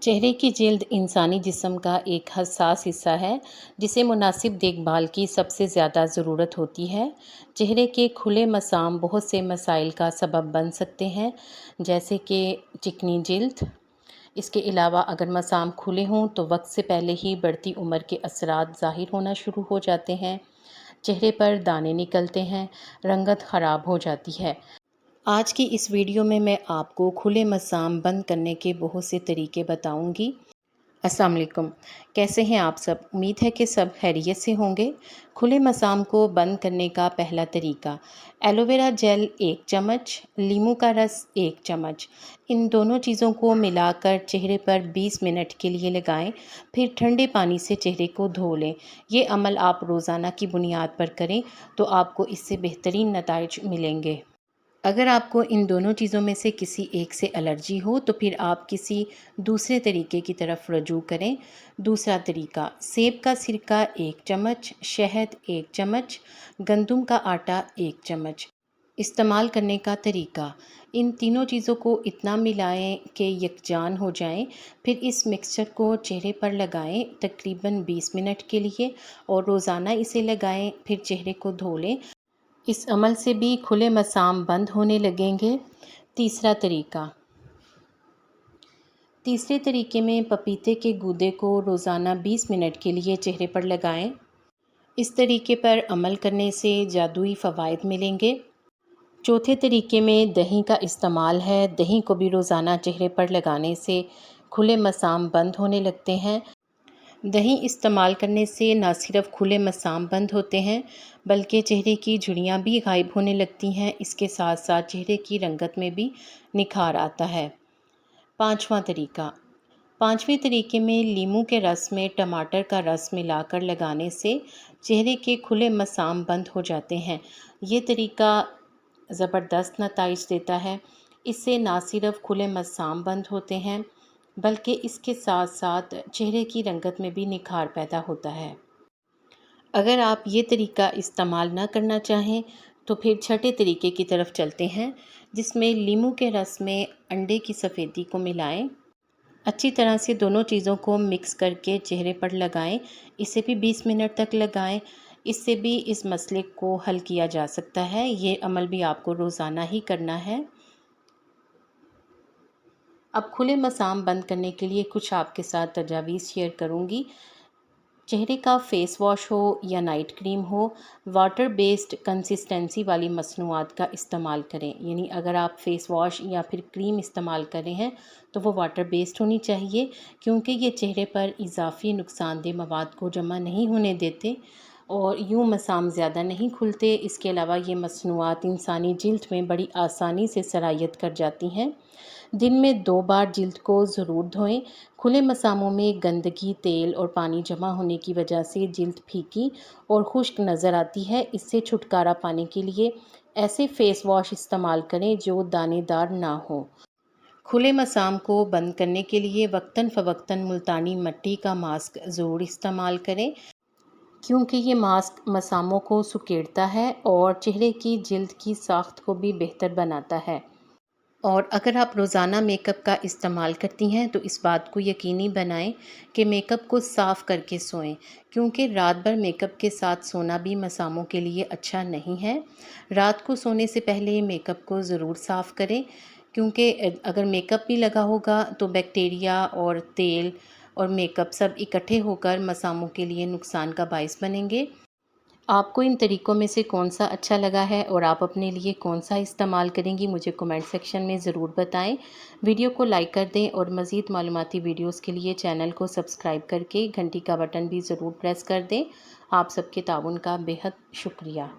चेहरे की जिल्द इंसानी जिस्म का एक हसास हिस्सा है जिसे मुनासिब देखभाल की सबसे ज़्यादा ज़रूरत होती है। चेहरे के खुले मसाम बहुत से मसाइल का सबब बन सकते हैं, जैसे कि चिकनी जिल्द। इसके अलावा अगर मसाम खुले हों तो वक्त से पहले ही बढ़ती उम्र के असरात ज़ाहिर होना शुरू हो जाते हैं। चेहरे पर दाने निकलते हैं, रंगत ख़राब हो जाती है। आज की इस वीडियो में मैं आपको खुले मसाम बंद करने के बहुत से तरीके बताऊंगी। अस्सलाम वालेकुम, कैसे हैं आप सब? उम्मीद है कि सब खैरियत से होंगे। खुले मसाम को बंद करने का पहला तरीका, एलोवेरा जेल 1 चम्मच, नींबू का रस 1 चम्मच। इन दोनों चीज़ों को मिलाकर चेहरे पर 20 मिनट के लिए लगाएं, फिर ठंडे पानी से चेहरे को धो लें। ये अमल आप रोज़ाना की बुनियाद पर करें तो आपको इससे बेहतरीन नताइज मिलेंगे। अगर आपको इन दोनों चीज़ों में से किसी एक से एलर्जी हो तो फिर आप किसी दूसरे तरीके की तरफ रजू करें। दूसरा तरीका, सेब का सिरका 1 चम्मच, शहद 1 चम्मच, गंदम का आटा 1 चम्मच। इस्तेमाल करने का तरीका, इन तीनों चीज़ों को इतना मिलाएं कि यकजान हो जाएं, फिर इस मिक्सचर को चेहरे पर लगाएं तकरीबन 20 मिनट के लिए और रोज़ाना इसे लगाएं, फिर चेहरे को धो लें। इस अमल से भी खुले मसाम बंद होने लगेंगे। तीसरा तरीका, तीसरे तरीके में पपीते के गूदे को रोज़ाना 20 मिनट के लिए चेहरे पर लगाएं। इस तरीके पर अमल करने से जादुई फ़वाइद मिलेंगे। चौथे तरीके में दही का इस्तेमाल है। दही को भी रोज़ाना चेहरे पर लगाने से खुले मसाम बंद होने लगते हैं। दही इस्तेमाल करने से न सिर्फ खुले मसाम बंद होते हैं बल्कि चेहरे की झुर्रियाँ भी गायब होने लगती हैं। इसके साथ साथ चेहरे की रंगत में भी निखार आता है। पांचवा तरीका, पांचवें तरीके में नींबू के रस में टमाटर का रस मिलाकर लगाने से चेहरे के खुले मसाम बंद हो जाते हैं। ये तरीका ज़बरदस्त नताइज देता है। इससे ना सिर्फ खुले मसाम बंद होते हैं बल्कि इसके साथ साथ चेहरे की रंगत में भी निखार पैदा होता है। अगर आप ये तरीका इस्तेमाल ना करना चाहें तो फिर छठे तरीके की तरफ चलते हैं, जिसमें नींबू के रस में अंडे की सफ़ेदी को मिलाएं। अच्छी तरह से दोनों चीज़ों को मिक्स करके चेहरे पर लगाएं। इसे भी 20 मिनट तक लगाएं। इससे भी इस मसले को हल किया जा सकता है। ये अमल भी आपको रोज़ाना ही करना है। अब खुले मसाम बंद करने के लिए कुछ आपके साथ तजावीज़ शेयर करूँगी। चेहरे का फेस वॉश हो या नाइट क्रीम हो, वाटर बेस्ड कंसिस्टेंसी वाली मसनूआत का इस्तेमाल करें। यानी अगर आप फेस वॉश या फिर क्रीम इस्तेमाल कर रहे हैं तो वो वाटर बेस्ड होनी चाहिए, क्योंकि ये चेहरे पर इजाफी नुकसानदेह मवाद को जमा नहीं होने देते और यूँ मसाम ज़्यादा नहीं खुलते। इसके अलावा ये मसनूआत इंसानी जिल्द में बड़ी आसानी से सरायत कर जाती हैं। दिन में 2 बार जिल्द को ज़रूर धोएं। खुले मसामों में गंदगी, तेल और पानी जमा होने की वजह से जिल्द फीकी और खुश्क नज़र आती है। इससे छुटकारा पाने के लिए ऐसे फेस वॉश इस्तेमाल करें जो दानेदार ना हो। खुले मसाम को बंद करने के लिए वक्तन फ़वक्तन मुल्तानी मिट्टी का मास्क ज़रूर इस्तेमाल करें, क्योंकि ये मास्क मसामों को सुकेड़ता है और चेहरे की जिल्द की साख्त को भी बेहतर बनाता है। और अगर आप रोज़ाना मेकअप का इस्तेमाल करती हैं तो इस बात को यकीनी बनाएं कि मेकअप को साफ़ करके सोएं, क्योंकि रात भर मेकअप के साथ सोना भी मसामों के लिए अच्छा नहीं है। रात को सोने से पहले मेकअप को ज़रूर साफ़ करें, क्योंकि अगर मेकअप भी लगा होगा तो बैक्टीरिया और तेल और मेकअप सब इकट्ठे होकर मसामों के लिए नुकसान का बायस बनेंगे। आपको इन तरीक़ों में से कौन-सा अच्छा लगा है और आप अपने लिए कौन-सा इस्तेमाल करेंगी, मुझे कमेंट सेक्शन में ज़रूर बताएं। वीडियो को लाइक कर दें और मज़ीद मालूमाती वीडियोस के लिए चैनल को सब्सक्राइब करके घंटी का बटन भी ज़रूर प्रेस कर दें। आप सबके ताउन का बेहद शुक्रिया।